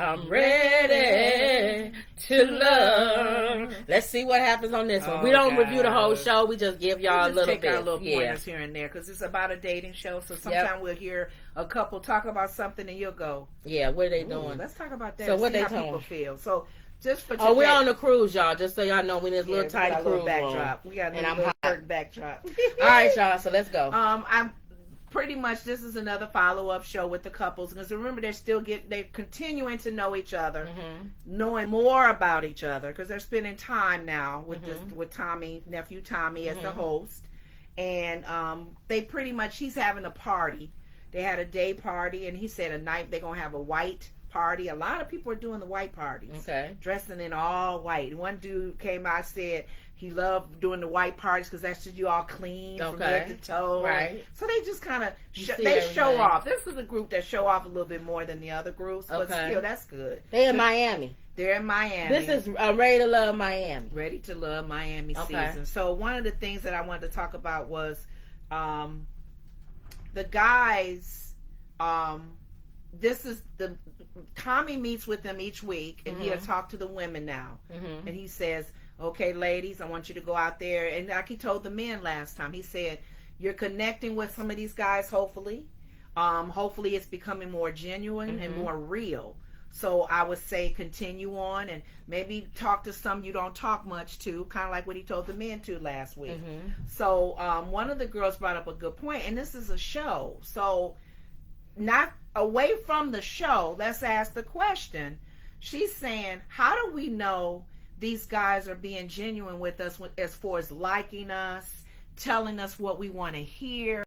I'm ready to love. Let's see what happens on this one. We don't review the whole show. We just give y'all a little bit. Take our little pointers here and there because it's about a dating show. So sometimes we'll hear a couple talk about something and you'll go, yeah, what are they doing? Let's talk about that. So what see they how doing? people feel. So just for we're on the cruise, y'all. Just so y'all know, we in this little tight cruise backdrop. We got a little curtain backdrop. All right, y'all. So let's go. I'm pretty much. This is another follow-up show with the couples because remember they're continuing to know each other, knowing more about each other because they're spending time now with with nephew Tommy as the host, and they pretty much he's having a party. They had a day party, and he said a night they're gonna have a white party. A lot of people are doing the white parties. Okay. Dressing in all white. One dude came out said he loved doing the white parties because that's just you all clean from head to toe. Right. So they just kind of they show off. This is a group that show off a little bit more than the other groups, but still that's good. They in Miami. They're in Miami. This is Ready to Love Miami. Ready to Love Miami season. So one of the things that I wanted to talk about was the guys. This is the Tommy meets with them each week, and he'll talk to the women now, and he says, "Okay, ladies, I want you to go out there." And like he told the men last time, he said, "You're connecting with some of these guys. Hopefully, hopefully it's becoming more genuine and more real." So I would say continue on and maybe talk to some you don't talk much to, kind of like what he told the men to last week. So one of the girls brought up a good point, and this is a show, so not away from the show. Let's ask the question. She's saying, how do we know these guys are being genuine with us as far as liking us, telling us what we want to hear,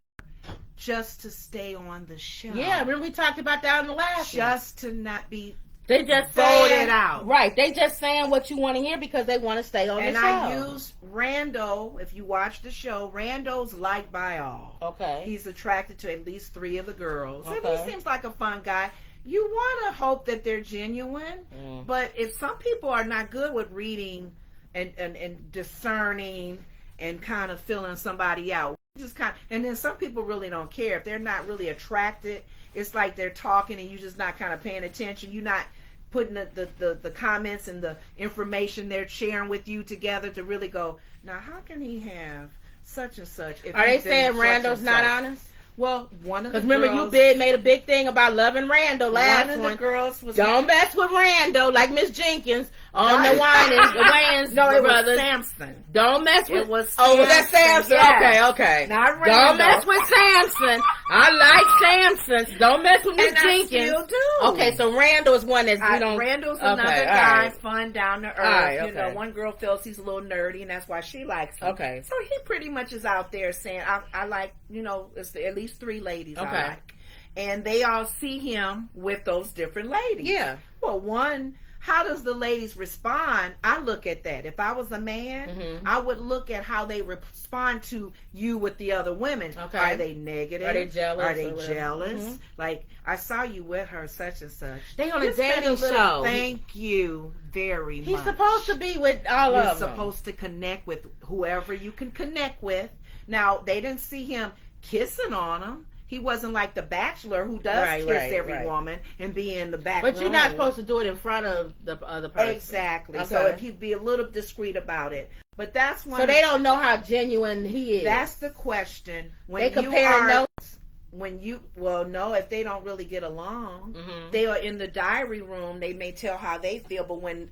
just to stay on the show? Yeah, remember we talked about that in the last just to not be they just voted out. Right, they just saying what you want to hear because they want to stay on the show. And I use Rando. If you watch the show, Rando's liked by all. Okay. He's attracted to at least 3 of the girls. Okay. And he seems like a fun guy. You want to hope that they're genuine, but if some people are not good with reading and discerning and kind of filling somebody out, just kind of, and then some people really don't care if they're not really attracted. It's like they're talking and you're just not kind of paying attention. You're not putting the comments and the information they're sharing with you together to really go, now how can he have such and such? Are they saying Rando's not honest? Well, one of the girls... Because remember you made a big thing about loving Rando last one. One of the girls was... Don't mess with Rando like Miss Jenkins on the Wayans No, it brothers. was Samson. Don't mess with... It was Samson. Was that Samson? Yes. Okay. Not Rando. Don't mess with Samson. I like Samson. Don't mess with Miss Jenkins. I still do. Okay, so Rando is one that we don't... Rando's another guy, fun, down to earth. You know, one girl feels he's a little nerdy, and that's why she likes him. Okay. So he pretty much is out there saying, I like, you know, it's at least 3 ladies I like. And they all see him with those different ladies. Yeah. Well, one... How does the ladies respond? I look at that. If I was a man, I would look at how they respond to you with the other women. Okay. Are they negative? Are they jealous? Are they jealous? Like, I saw you with her, such and such. They on a dating show. Thank you very much. He's supposed to be with all of them. You're supposed to connect with whoever you can connect with. Now, they didn't see him kissing on them. He wasn't like the Bachelor who does kiss every woman and be in the back But room. you're not supposed to do it in front of the other person. Exactly. Okay. So if he'd be a little discreet about it. But that's one. So they don't know how genuine he is. That's the question. When they compare notes. No, if they don't really get along, they are in the diary room. They may tell how they feel, but when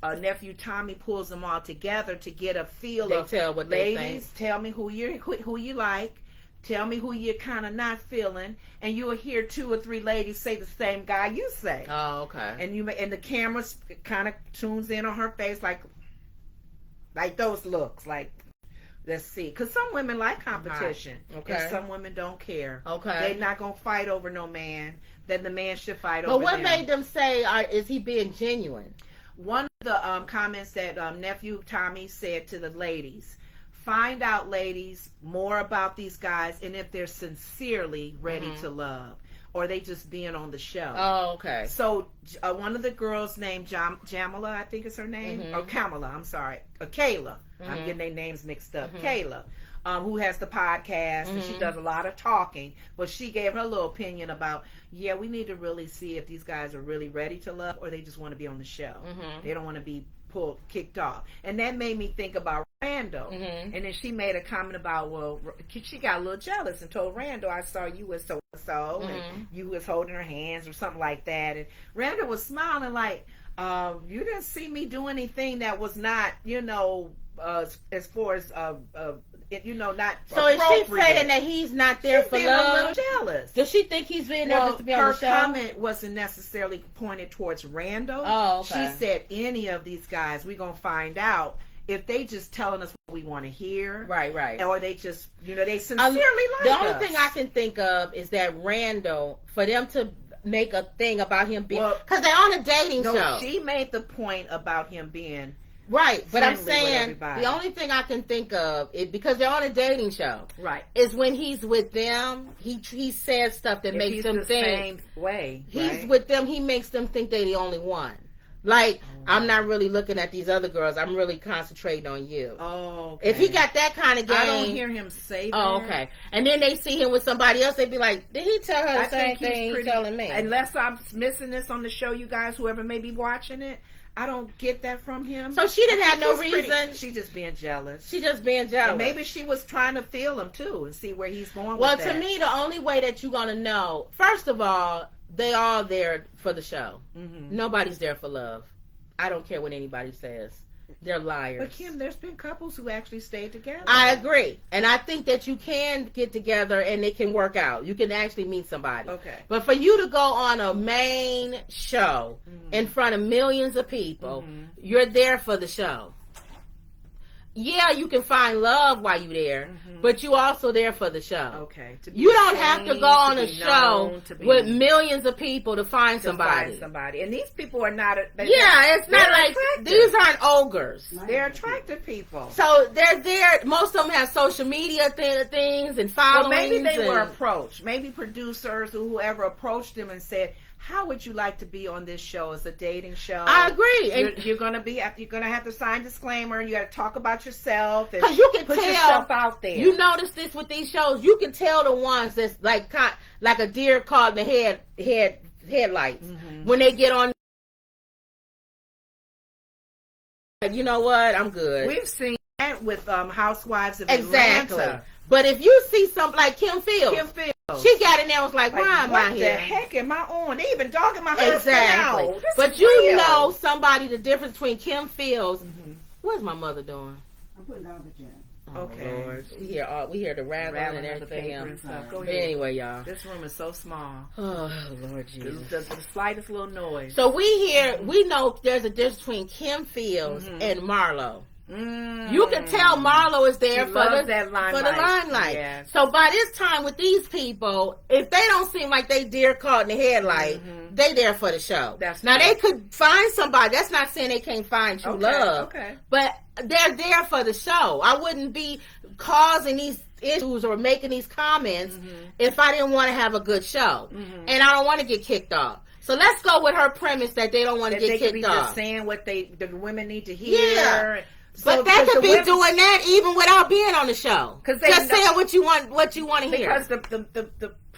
nephew Tommy pulls them all together to get a feel of, tell what ladies, they think. Tell me who you like. Tell me who you're kind of not feeling, and you'll hear 2 or 3 ladies say the same guy you say. Oh, okay. And the camera kind of tunes in on her face, like those looks, like, let's see, because some women like competition, and some women don't care. Okay, they're not gonna fight over no man. Then the man should fight over. But what made them say, is he being genuine? One of the comments that nephew Tommy said to the ladies. Find out, ladies, more about these guys and if they're sincerely ready to love, or they just being on the show. Oh, okay. So one of the girls named Jamila, I think is her name, or Kamala, I'm sorry, or Kayla. I'm getting their names mixed up. Kayla. who has the podcast, and she does a lot of talking, but she gave her little opinion about, yeah, we need to really see if these guys are really ready to love or they just want to be on the show. They don't want to be kicked off. And that made me think about Randall. And then she made a comment about, well, she got a little jealous and told Randall, I saw you with so-and-so, and you was holding her hands or something like that. And Randall was smiling like, you didn't see me do anything that was not, as far as not so is she appropriate. saying that he's not there She's for being love? a little jealous. Does she think he's being there just to be on her the show? comment wasn't necessarily pointed towards Randall. Oh, okay. She said any of these guys, we're gonna find out if they just telling us what we want to hear, right, or they just they sincerely like the us. only thing I can think of is that Randall, for them to make a thing about him being, because they're on a dating show. She made the point about him being right, but I'm friendly with saying everybody. the only thing I can think of is because they're on a dating show. Right. Is when he's with them, he says stuff that makes them think same way. He's with them. He makes them think they're the only one. Like, I'm not really looking at these other girls. I'm really concentrating on you. Oh, okay. If he got that kind of game, I don't hear him say that. Oh, okay. And then they see him with somebody else, they'd be like, did he tell her the same thing he's telling me? Unless I'm missing this on the show, you guys, whoever may be watching it, I don't get that from him. So she didn't have no reason. She's just being jealous. She just being jealous. And maybe she was trying to feel him too and see where he's going well, with that. to me, the only way that you're going to know, first of all, they all there for the show. Nobody's there for love. I don't care what anybody says. They're liars. But Kim, there's been couples who actually stayed together. I agree. And I think that you can get together and it can work out. You can actually meet somebody. Okay. But for you to go on a main show in front of millions of people, you're there for the show. Yeah, you can find love while you're there, but you also there for the show. Okay. You don't have to go on a show with millions of people to find somebody. And these people are not. It's not like attractive. These aren't ogres. They're attractive people. So they're there. Most of them have social media things and followings. Well, maybe they were approached. Maybe producers or whoever approached them and said, how would you like to be on this show as a dating show? I agree. You're gonna have to sign disclaimer. You got to talk about yourself and you can put tell, yourself out there. You notice this with these shows. You can tell the ones that's like a deer caught in the headlights when they get on. You know what? I'm good. We've seen that with Housewives of exactly. Atlanta. But if you see something like Kim Fields, she got in there and was like, why am I here? What the heck am I on? They even dogging my husband exactly. out. But you know somebody, the difference between Kim Fields. What's my mother doing? I'm putting garbage in. Oh, okay. Lord. We hear the rattling and everything and stuff. Go But ahead. anyway, y'all. This room is so small. Oh, Lord Jesus. The slightest little noise. So we know there's a difference between Kim Fields and Marlo. You can tell Marlo is there for the limelight. Yes. So by this time with these people, if they don't seem like they deer caught in the headlight, they there for the show. Now they could find somebody. That's not saying they can't find true love. Okay. But they're there for the show. I wouldn't be causing these issues or making these comments if I didn't want to have a good show. And I don't want to get kicked off. So let's go with her premise that they don't want to get kicked off. They could be just saying what the women need to hear. Yeah. But they could be doing that even without being on the show. Just saying what you want to hear. Because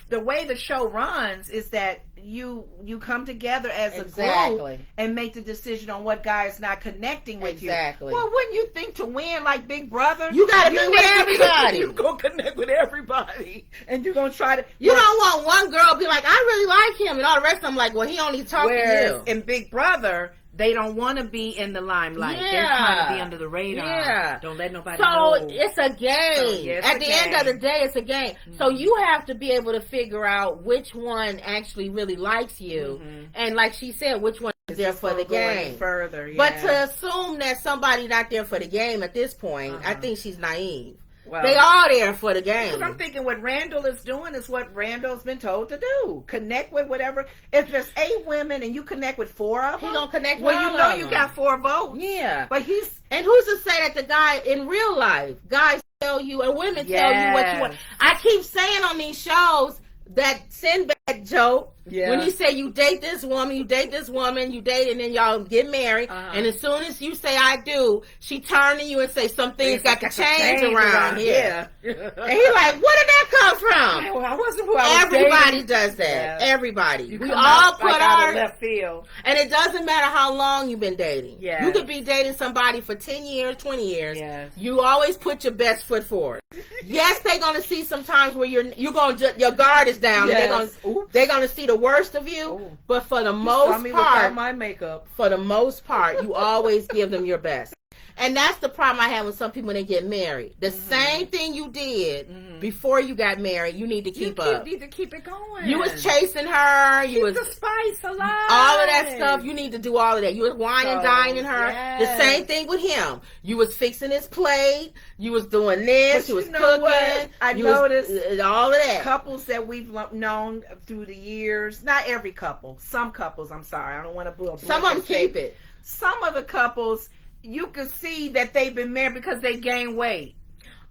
the way the show runs is that you come together as a group and make the decision on what guy is not connecting with you. Well, wouldn't you think to win like Big Brother? You got to be with everybody. You're going to connect with everybody. And you're going to try to... You don't want one girl to be like, I really like him. And all the rest of them like, well, he only talking to you. In Big Brother... They don't want to be in the limelight. Yeah. They're trying to be under the radar. Yeah. Don't let nobody know. So it's a game. At the end of the day, it's a game. So you have to be able to figure out which one actually really likes you. And like she said, which one is there for the game. Further, But to assume that somebody's not there for the game at this point, I think she's naive. Well, they are there for the game. Because I'm thinking what Randall is doing is what Randall's been told to do. Connect with whatever. If there's 8 women and you connect with 4 of them, he's gonna connect with all of them. Well, you know you got 4 votes. Yeah. But and who's to say that the guy in real life, guys tell you and women tell you what you want. I keep saying on these shows that Sinbad joke Yeah. When you say you date this woman, you date, and then y'all get married, and as soon as you say I do, she turn to you and say some things got to change around here. And he like, where did that come from? I wasn't who I was Everybody dating. does that. Yeah. Everybody. We all put our left field. And it doesn't matter how long you've been dating. Yeah. You could be dating somebody for 10 years, 20 years. Yes. You always put your best foot forward. Yes, they're gonna see sometimes where you're gonna your guard is down. Yes. And they're gonna see the worst of you. Ooh. But for the most part, my makeup. For the most part, you always give them your best. And that's the problem I have with some people when they get married. The same thing you did before you got married, you need to keep up. You need to keep it going. You was chasing her. You was the spice alive. all of that stuff. You need to do all of that. You was wine and dining her. Yes. The same thing with him. You was fixing his plate. You was doing this. You was cooking. What? I noticed all of that. Couples that we've known through the years. Not every couple. Some couples. I'm sorry. I don't want to blow. Some of them keep it. Some of the couples, you can see that they've been married because they gain weight.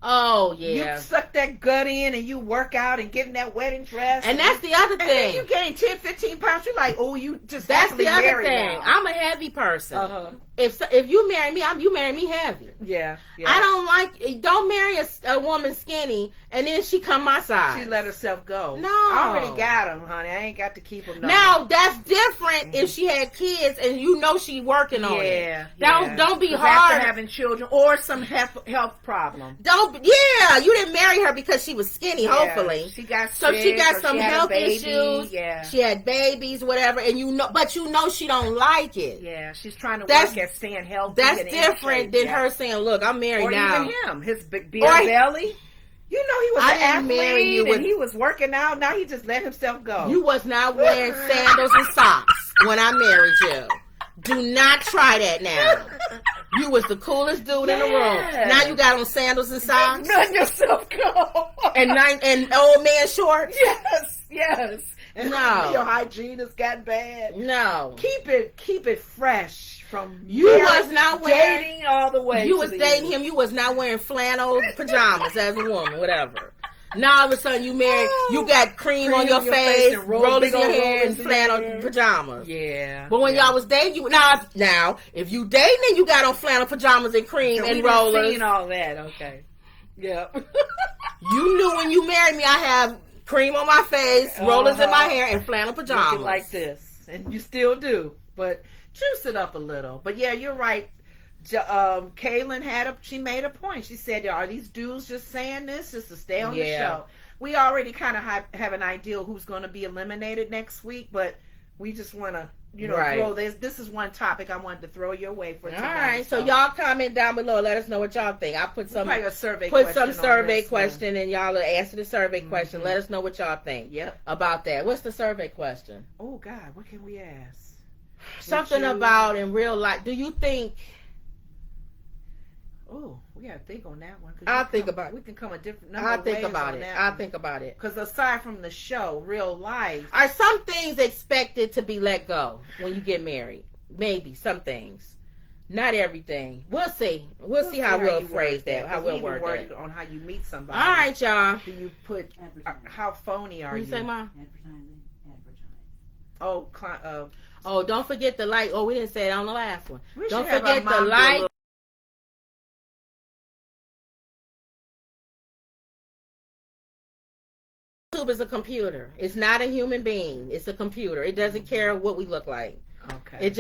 Oh, yeah. You suck that gut in and you work out and get in that wedding dress. And that's the other and thing. Then you gain 10, 15 pounds. You're like, oh, you just that's the other thing. Now. I'm a heavy person. Uh-huh. If you marry me, you marry me heavy. Yeah. Don't marry a woman skinny and then she come my side. She let herself go. No. I already got him, honey. I ain't got to keep him. Now, that's different if she had kids and you know she working on it. Don't be hard. After having children or some health problem. You didn't marry her because she was skinny, hopefully. She got she got some health issues. Yeah. She had babies, whatever, and but you know she don't like it. Yeah, she's trying to work at staying healthy. That's different than her saying, look, I'm married now. Or even him, his big belly. You know he was an athlete and he was working out. Now he just let himself go. You was not wearing sandals and socks when I married you. Do not try that now. You was the coolest dude in the room. Now you got on sandals and socks. Let yourself go. and old man shorts. Yes. No. Your hygiene has got bad. No. Keep it fresh. From you was not wearing dating all the way. You was dating him. You was not wearing flannel pajamas as a woman, whatever. Now all of a sudden you married. You got cream on your face, rollers in your hair, and flannel pajamas. Yeah. But when y'all was dating, you now if you dating and you got on flannel pajamas and cream and rollers, seen all that. Okay. Yeah. You knew when you married me, I have cream on my face, rollers in my hair, and flannel pajamas. Looking like this, and you still do, but juice it up a little. But yeah, you're right. Kaylin she made a point. She said, are these dudes just saying this just to stay on the show? We already kind of have an idea who's going to be eliminated next week, but we just want to, throw this. This is one topic I wanted to throw your way for tonight. All right, so y'all comment down below. Let us know what y'all think. I put some survey question, and y'all will answer the survey question. Let us know what y'all think about that. What's the survey question? Oh God, what can we ask? Something about in real life. Do you think? Oh, we gotta think on that one. I'll think about it. We can come a different number I'll of think ways about on it. that I'll one. think about it. Because aside from the show, real life, are some things expected to be let go when you get married? Maybe some things. Not everything. We'll see. We'll see how we'll phrase that. How we'll word that. On how you meet somebody. All right, y'all. Do you put how phony are you? You say, Mom? Advertising. Oh, don't forget the like. Oh, we didn't say it on the last one. We don't should forget the like. YouTube is a computer. It's not a human being. It's a computer. It doesn't care what we look like. Okay.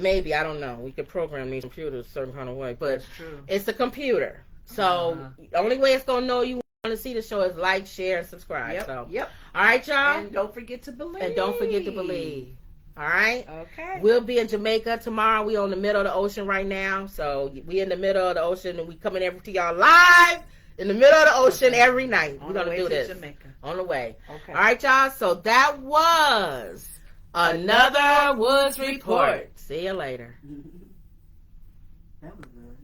Maybe, I don't know. We could program these computers a certain kind of way, but that's true. It's a computer. So the only way it's gonna know you want to see the show is like, share, and subscribe. Yep. So yep. All right, y'all. And don't forget to believe. All right. Okay. We'll be in Jamaica tomorrow. We on the middle of the ocean right now, so we in the middle of the ocean, and we coming to y'all live in the middle of the ocean every night. We're gonna do this Jamaica. On the way. Okay. All right, y'all. So that was another Woods Report. See you later. That was good.